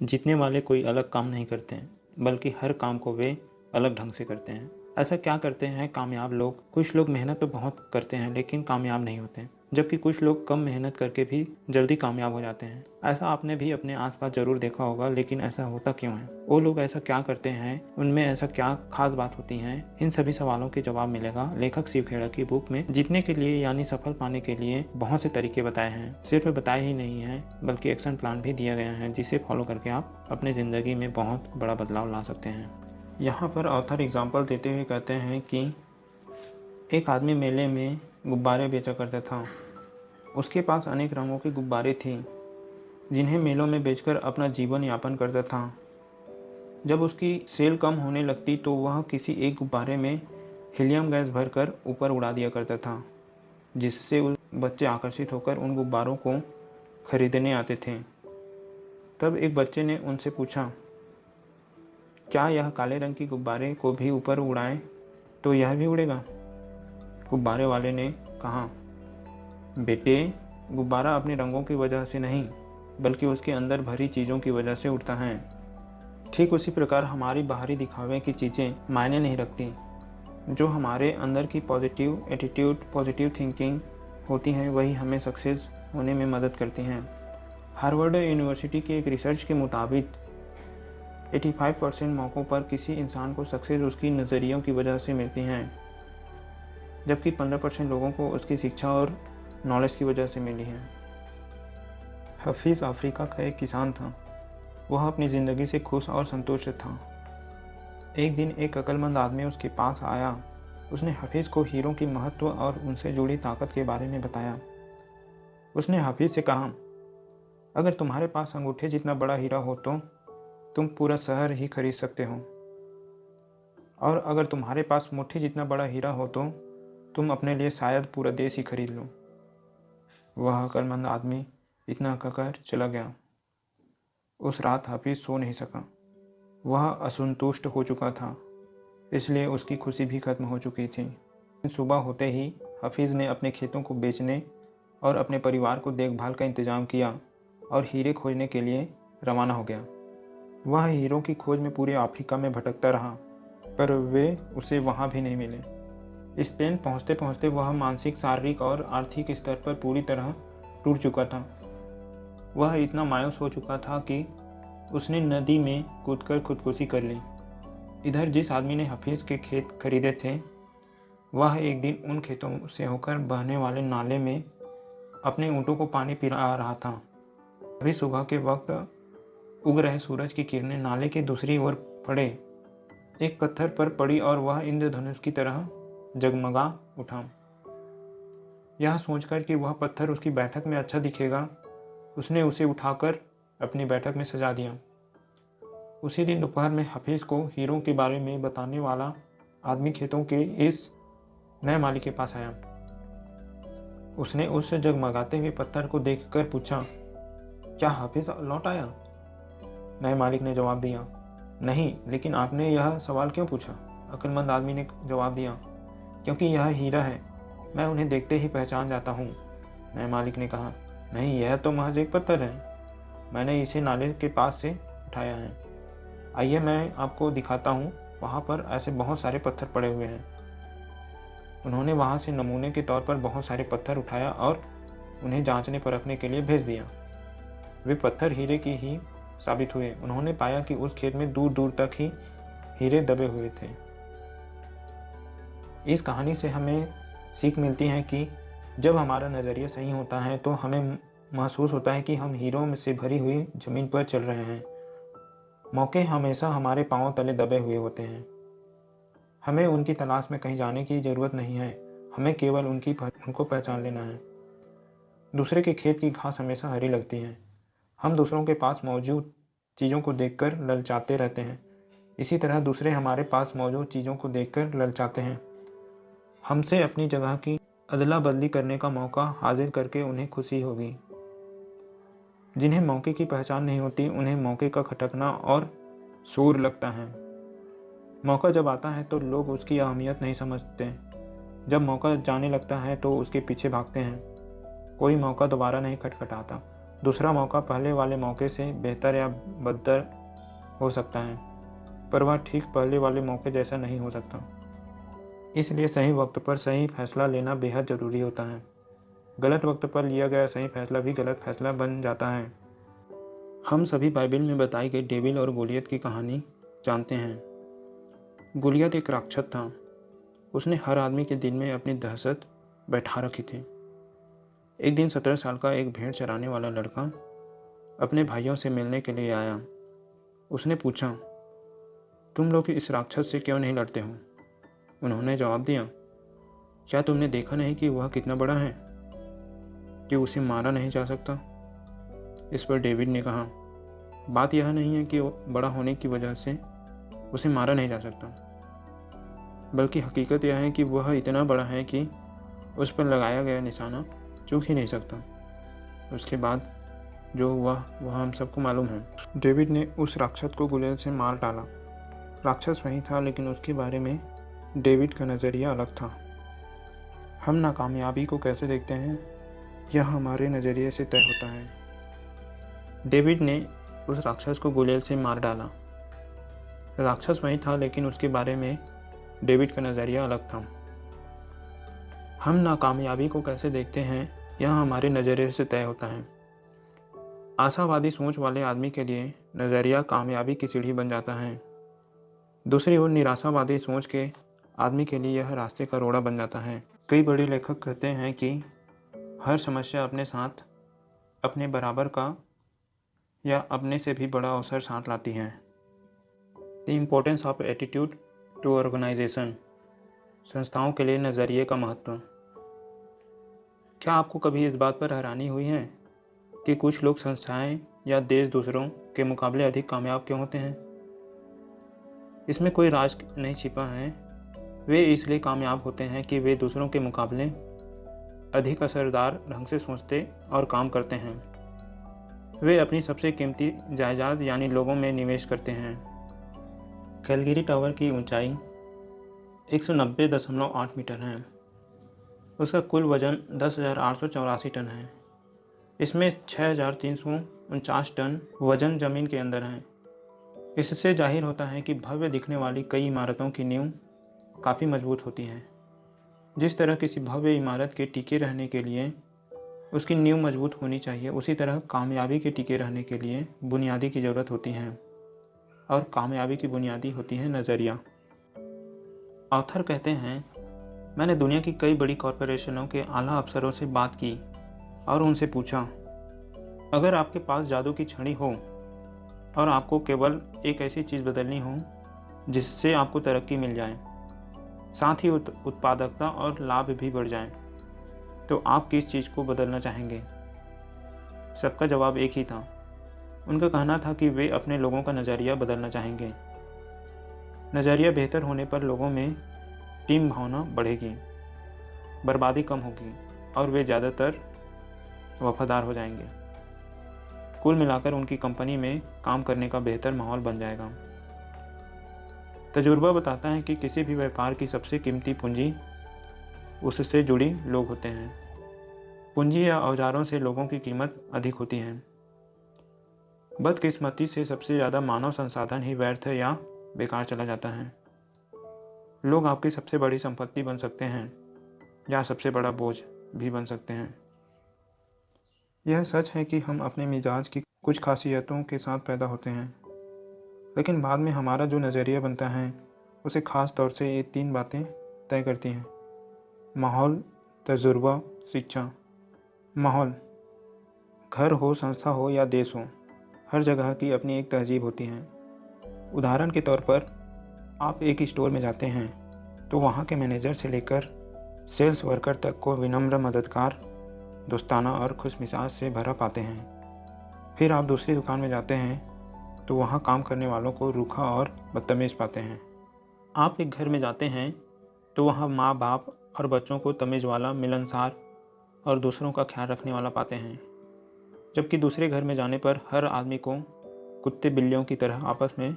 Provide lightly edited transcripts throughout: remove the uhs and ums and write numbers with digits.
जीतने वाले कोई अलग काम नहीं करते हैं, बल्कि हर काम को वे अलग ढंग से करते हैं। ऐसा क्या करते हैं कामयाब लोग? कुछ लोग मेहनत तो बहुत करते हैं लेकिन कामयाब नहीं होते, जबकि कुछ लोग कम मेहनत करके भी जल्दी कामयाब हो जाते हैं। ऐसा आपने भी अपने आसपास ज़रूर देखा होगा, लेकिन ऐसा होता क्यों है? वो लोग ऐसा क्या करते हैं? उनमें ऐसा क्या खास बात होती है? इन सभी सवालों के जवाब मिलेगा लेखक शिव खेड़ा की बुक में। जीतने के लिए यानी सफल पाने के लिए बहुत से तरीके बताए हैं। सिर्फ बताए ही नहीं हैं, बल्कि एक्शन प्लान भी दिया गया है, जिसे फॉलो करके आप अपनी ज़िंदगी में बहुत बड़ा बदलाव ला सकते हैं। यहाँ पर ऑथर एग्जाम्पल देते हुए कहते हैं कि एक आदमी मेले में गुब्बारे बेचा करता था। उसके पास अनेक रंगों के गुब्बारे थे, जिन्हें मेलों में बेचकर अपना जीवन यापन करता था। जब उसकी सेल कम होने लगती तो वह किसी एक गुब्बारे में हीलियम गैस भरकर ऊपर उड़ा दिया करता था, जिससे उस बच्चे आकर्षित होकर उन गुब्बारों को खरीदने आते थे। तब एक बच्चे ने उनसे पूछा, क्या यह काले रंग के गुब्बारे को भी ऊपर उड़ाएं तो यह भी उड़ेगा? गुब्बारे वाले ने कहा, बेटे, गुब्बारा अपने रंगों की वजह से नहीं, बल्कि उसके अंदर भरी चीज़ों की वजह से उड़ता है। ठीक उसी प्रकार हमारी बाहरी दिखावे की चीज़ें मायने नहीं रखती। जो हमारे अंदर की पॉजिटिव एटीट्यूड, पॉजिटिव थिंकिंग होती हैं, वही हमें सक्सेस होने में मदद करती हैं। हार्वर्ड यूनिवर्सिटी के एक रिसर्च के मुताबिक 85% मौक़ों पर किसी इंसान को सक्सेस उसकी नज़रियों की वजह से मिलती हैं, जबकि 15% लोगों को उसकी शिक्षा और नॉलेज की वजह से मिली है। हफीज़ अफ्रीका का एक किसान था। वह अपनी ज़िंदगी से खुश और संतुष्ट था। एक दिन एक अक्लमंद आदमी उसके पास आया। उसने हफीज़ को हीरों की महत्व और उनसे जुड़ी ताकत के बारे में बताया। उसने हफीज़ से कहा, अगर तुम्हारे पास अंगूठे जितना बड़ा हीरा हो तो तुम पूरा शहर ही खरीद सकते हो, और अगर तुम्हारे पास मुट्ठी जितना बड़ा हीरा हो तो तुम अपने लिए शायद पूरा देश ही खरीद लो। वह अक्लमंद आदमी इतना कहकर चला गया। उस रात हफीज़ सो नहीं सका। वह असंतुष्ट हो चुका था, इसलिए उसकी खुशी भी खत्म हो चुकी थी। सुबह होते ही हफीज़ ने अपने खेतों को बेचने और अपने परिवार को देखभाल का इंतज़ाम किया और हीरे खोजने के लिए रवाना हो गया। वह हीरों की खोज में पूरे अफ्रीका में भटकता रहा, पर वे उसे वहाँ भी नहीं मिले। स्पेन पहुँचते पहुँचते वह मानसिक, शारीरिक और आर्थिक स्तर पर पूरी तरह टूट चुका था। वह इतना मायूस हो चुका था कि उसने नदी में कूदकर खुदकुशी कर ली। इधर जिस आदमी ने हफीज़ के खेत खरीदे थे, वह एक दिन उन खेतों से होकर बहने वाले नाले में अपने ऊँटों को पानी पिला रहा था। अभी सुबह के वक्त उग रहे सूरज की किरणें नाले के दूसरी ओर पड़े एक पत्थर पर पड़ी और वह इंद्रधनुष की तरह जगमगा उठा। यह सोचकर कि वह पत्थर उसकी बैठक में अच्छा दिखेगा, उसने उसे उठाकर अपनी बैठक में सजा दिया। उसी दिन दोपहर में हफीज़ को हीरों के बारे में बताने वाला आदमी खेतों के इस नए मालिक के पास आया। उसने उस जगमगाते हुए पत्थर को देखकर पूछा, क्या हफीज़ लौट आया? नए मालिक ने जवाब दिया, नहीं, लेकिन आपने यह सवाल क्यों पूछा? अक्लमंद आदमी ने जवाब दिया, क्योंकि यह हीरा है, मैं उन्हें देखते ही पहचान जाता हूँ। नए मालिक ने कहा, नहीं, यह तो महज एक पत्थर है, मैंने इसे नाले के पास से उठाया है। आइए मैं आपको दिखाता हूँ, वहाँ पर ऐसे बहुत सारे पत्थर पड़े हुए हैं। उन्होंने वहाँ से नमूने के तौर पर बहुत सारे पत्थर उठाया और उन्हें जांचने परखने के लिए भेज दिया। वे पत्थर हीरे की ही साबित हुए। उन्होंने पाया कि उस खेत में दूर दूर तक ही हीरे दबे हुए थे। इस कहानी से हमें सीख मिलती है कि जब हमारा नज़रिया सही होता है तो हमें महसूस होता है कि हम हीरों से भरी हुई ज़मीन पर चल रहे हैं। मौके हमेशा हमारे पांव तले दबे हुए होते हैं। हमें उनकी तलाश में कहीं जाने की ज़रूरत नहीं है, हमें केवल उनको पहचान लेना है। दूसरे के खेत की घास हमेशा हरी लगती है। हम दूसरों के पास मौजूद चीज़ों को देखकर ललचाते रहते हैं, इसी तरह दूसरे हमारे पास मौजूद चीज़ों को देखकर ललचाते हैं। हमसे अपनी जगह की अदला बदली करने का मौका हासिल करके उन्हें खुशी होगी। जिन्हें मौके की पहचान नहीं होती, उन्हें मौके का खटकना और शोर लगता है। मौका जब आता है तो लोग उसकी अहमियत नहीं समझते। जब मौका जाने लगता है तो उसके पीछे भागते हैं। कोई मौका दोबारा नहीं खटखटाता, दूसरा मौका पहले वाले मौके से बेहतर या बदतर हो सकता है, पर वह ठीक पहले वाले मौके जैसा नहीं हो सकता। इसलिए सही वक्त पर सही फैसला लेना बेहद ज़रूरी होता है। गलत वक्त पर लिया गया सही फैसला भी गलत फैसला बन जाता है। हम सभी बाइबल में बताई गई डेविल और गोलियत की कहानी जानते हैं। गोलियत एक राक्षस था। उसने हर आदमी के दिल में अपनी दहशत बैठा रखी थी। एक दिन 17 साल का एक भेड़ चराने वाला लड़का अपने भाइयों से मिलने के लिए आया। उसने पूछा, तुम लोग इस राक्षस से क्यों नहीं लड़ते हो? उन्होंने जवाब दिया, क्या तुमने देखा नहीं कि वह कितना बड़ा है, कि उसे मारा नहीं जा सकता? इस पर डेविड ने कहा, बात यह नहीं है कि बड़ा होने की वजह से उसे मारा नहीं जा सकता, बल्कि हकीकत यह है कि वह इतना बड़ा है कि उस पर लगाया गया निशाना चूक ही नहीं सकता। उसके बाद जो हुआ वह हम सबको मालूम है। डेविड ने उस राक्षस को गोलियत से मार डाला। राक्षस वही था, लेकिन उसके बारे में डेविड का नज़रिया अलग था। हम नाकामयाबी को कैसे देखते हैं, यह हमारे नज़रिए से तय होता है। डेविड ने उस राक्षस को गोलियत से मार डाला। राक्षस वही था, लेकिन उसके बारे में डेविड का नज़रिया अलग था। हम नाकामयाबी को कैसे देखते हैं, यह हमारे नज़रिए से तय होता है। आशावादी सोच वाले आदमी के लिए नज़रिया कामयाबी की सीढ़ी बन जाता है। दूसरी ओर निराशावादी सोच के आदमी के लिए यह रास्ते का रोड़ा बन जाता है। कई बड़े लेखक कहते हैं कि हर समस्या अपने साथ अपने बराबर का या अपने से भी बड़ा अवसर साथ लाती है। The importance of attitude to organisation. संस्थाओं के लिए नज़रिए का महत्व। क्या आपको कभी इस बात पर हैरानी हुई है कि कुछ लोग, संस्थाएं या देश दूसरों के मुकाबले अधिक कामयाब क्यों होते हैं? इसमें कोई राज नहीं छिपा है। वे इसलिए कामयाब होते हैं कि वे दूसरों के मुकाबले अधिक असरदार ढंग से सोचते और काम करते हैं। वे अपनी सबसे कीमती जायदाद यानी लोगों में निवेश करते हैं। कैलगरी टावर की ऊंचाई 190.8 मीटर है। उसका कुल वजन 10,884 टन है। इसमें 6,349 टन वजन जमीन के अंदर है। इससे जाहिर होता है कि भव्य दिखने वाली कई इमारतों की नींव काफ़ी मजबूत होती है। जिस तरह किसी भव्य इमारत के टिके रहने के लिए उसकी नींव मजबूत होनी चाहिए, उसी तरह कामयाबी के टिके रहने के लिए बुनियादी की ज़रूरत होती है, और कामयाबी की बुनियादी होती है नज़रिया। ऑथर कहते हैं, मैंने दुनिया की कई बड़ी कॉरपोरेशनों के आला अफसरों से बात की और उनसे पूछा, अगर आपके पास जादू की छड़ी हो और आपको केवल एक ऐसी चीज़ बदलनी हो जिससे आपको तरक्की मिल जाए, साथ ही उत्पादकता और लाभ भी बढ़ जाए, तो आप किस चीज़ को बदलना चाहेंगे? सबका जवाब एक ही था। उनका कहना था कि वे अपने लोगों का नज़रिया बदलना चाहेंगे। नज़रिया बेहतर होने पर लोगों में टीम भावना बढ़ेगी, बर्बादी कम होगी और वे ज़्यादातर वफादार हो जाएंगे। कुल मिलाकर उनकी कंपनी में काम करने का बेहतर माहौल बन जाएगा। तजुर्बा बताता है कि किसी भी व्यापार की सबसे कीमती पूंजी उससे जुड़ी लोग होते हैं। पूंजी या औजारों से लोगों की कीमत अधिक होती है। बदकिस्मती से सबसे ज़्यादा मानव संसाधन ही व्यर्थ या बेकार चला जाता है। लोग आपकी सबसे बड़ी संपत्ति बन सकते हैं या सबसे बड़ा बोझ भी बन सकते हैं। यह सच है कि हम अपने मिजाज की कुछ खासियतों के साथ पैदा होते हैं, लेकिन बाद में हमारा जो नज़रिया बनता है उसे ख़ास तौर से ये 3 बातें तय करती हैं: माहौल, तजुर्बा, शिक्षा। माहौल, घर हो, संस्था हो या देश हो, हर जगह की अपनी एक तहजीब होती है। उदाहरण के तौर पर आप एक स्टोर में जाते हैं तो वहाँ के मैनेजर से लेकर सेल्स वर्कर तक को विनम्र, मददगार, दोस्ताना और खुशमिजाज से भरा पाते हैं। फिर आप दूसरी दुकान में जाते हैं तो वहाँ काम करने वालों को रूखा और बदतमीज़ पाते हैं। आप एक घर में जाते हैं तो वहाँ माँ बाप और बच्चों को तमीज़ वाला, मिलनसार और दूसरों का ख्याल रखने वाला पाते हैं, जबकि दूसरे घर में जाने पर हर आदमी को कुत्ते बिल्लियों की तरह आपस में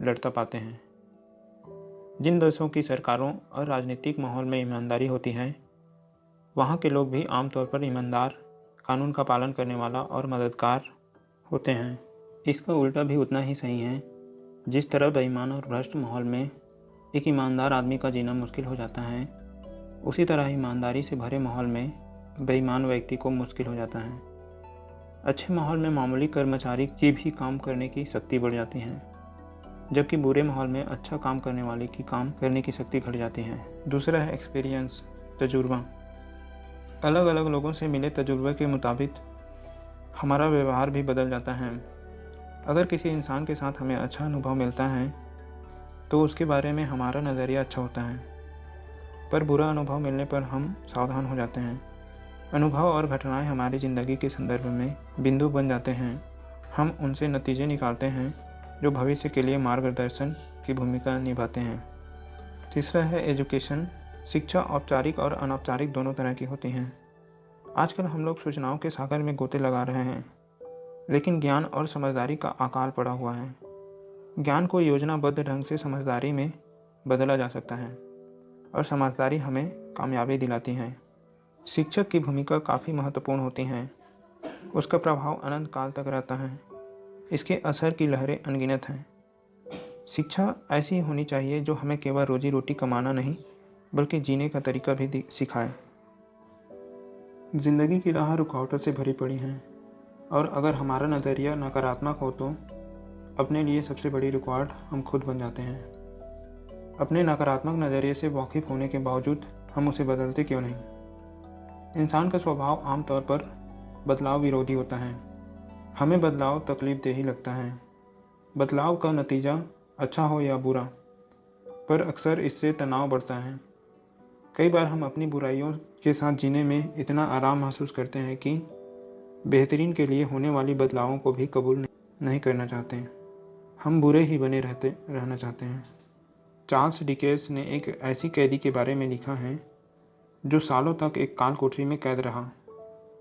लड़ता पाते हैं। जिन देशों की सरकारों और राजनीतिक माहौल में ईमानदारी होती है, वहाँ के लोग भी आमतौर पर ईमानदार, कानून का पालन करने वाला और मददगार होते हैं। इसका उल्टा भी उतना ही सही है। जिस तरह बेईमान और भ्रष्ट माहौल में एक ईमानदार आदमी का जीना मुश्किल हो जाता है, उसी तरह ईमानदारी से भरे माहौल में बेईमान व्यक्ति को मुश्किल हो जाता है। अच्छे माहौल में मामूली कर्मचारी की भी काम करने की शक्ति बढ़ जाती है, जबकि बुरे माहौल में अच्छा काम करने वाले की काम करने की शक्ति घट जाती है। दूसरा है एक्सपीरियंस, तजुर्बा। अलग अलग लोगों से मिले तजुर्बे के मुताबिक हमारा व्यवहार भी बदल जाता है। अगर किसी इंसान के साथ हमें अच्छा अनुभव मिलता है तो उसके बारे में हमारा नज़रिया अच्छा होता है, पर बुरा अनुभव मिलने पर हम सावधान हो जाते हैं। अनुभव और घटनाएं हमारी ज़िंदगी के संदर्भ में बिंदु बन जाते हैं। हम उनसे नतीजे निकालते हैं जो भविष्य के लिए मार्गदर्शन की भूमिका निभाते हैं। तीसरा है एजुकेशन। शिक्षा औपचारिक और अनौपचारिक दोनों तरह की होती हैं। आजकल हम लोग सूचनाओं के सागर में गोते लगा रहे हैं, लेकिन ज्ञान और समझदारी का अकाल पड़ा हुआ है। ज्ञान को योजनाबद्ध ढंग से समझदारी में बदला जा सकता है और समझदारी हमें कामयाबी दिलाती है। शिक्षक की भूमिका काफ़ी महत्वपूर्ण होती है। उसका प्रभाव अनंत काल तक रहता है। इसके असर की लहरें अनगिनत हैं। शिक्षा ऐसी होनी चाहिए जो हमें केवल रोजी रोटी कमाना नहीं बल्कि जीने का तरीका भी सिखाए। ज़िंदगी की राह रुकावटों से भरी पड़ी हैं, और अगर हमारा नज़रिया नकारात्मक हो तो अपने लिए सबसे बड़ी रुकावट हम खुद बन जाते हैं। अपने नकारात्मक नज़रिए से वाकिफ़ होने के बावजूद हम उसे बदलते क्यों नहीं? इंसान का स्वभाव आमतौर पर बदलाव विरोधी होता है। हमें बदलाव तकलीफदेह ही लगता है। बदलाव का नतीजा अच्छा हो या बुरा, पर अक्सर इससे तनाव बढ़ता है। कई बार हम अपनी बुराइयों के साथ जीने में इतना आराम महसूस करते हैं कि बेहतरीन के लिए होने वाली बदलावों को भी कबूल नहीं करना चाहते। हम बुरे ही बने रहना चाहते हैं। चार्ल्स डिकेंस ने एक ऐसी कैदी के बारे में लिखा है जो सालों तक एक काल कोठरी में कैद रहा।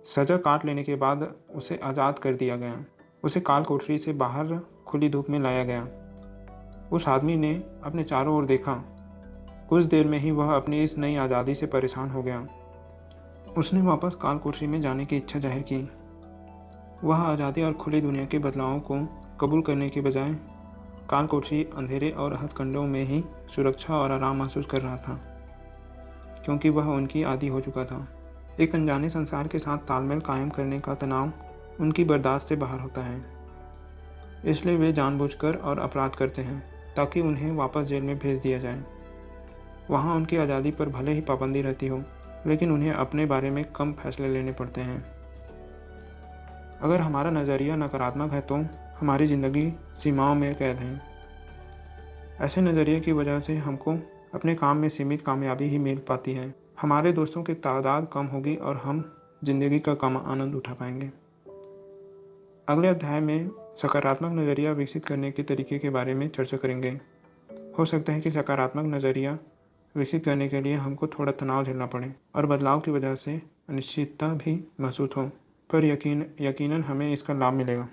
सज़ा काट लेने के बाद उसे आज़ाद कर दिया गया। उसे काल कोठरी से बाहर खुली धूप में लाया गया। उस आदमी ने अपने चारों ओर देखा। कुछ देर में ही वह अपनी इस नई आज़ादी से परेशान हो गया। उसने वापस काल कोठरी में जाने की इच्छा जाहिर की। वह आज़ादी और खुली दुनिया के बदलावों को कबूल करने के बजाय काल कोठरी, अंधेरे और हथकंडों में ही सुरक्षा और आराम महसूस कर रहा था, क्योंकि वह उनकी आदी हो चुका था। एक अनजाने संसार के साथ तालमेल कायम करने का तनाव उनकी बर्दाश्त से बाहर होता है। इसलिए वे जानबूझकर और अपराध करते हैं ताकि उन्हें वापस जेल में भेज दिया जाए। वहाँ उनकी आज़ादी पर भले ही पाबंदी रहती हो, लेकिन उन्हें अपने बारे में कम फैसले लेने पड़ते हैं। अगर हमारा नज़रिया नकारात्मक है तो हमारी ज़िंदगी सीमाओं में कैद है। ऐसे नज़रिए की वजह से हमको अपने काम में सीमित कामयाबी ही मिल पाती है। हमारे दोस्तों की तादाद कम होगी और हम ज़िंदगी का कम आनंद उठा पाएंगे। अगले अध्याय में सकारात्मक नज़रिया विकसित करने के तरीके के बारे में चर्चा करेंगे। हो सकता है कि सकारात्मक नज़रिया विकसित करने के लिए हमको थोड़ा तनाव झेलना पड़े और बदलाव की वजह से अनिश्चितता भी महसूस हो, पर यकीनन हमें इसका लाभ मिलेगा।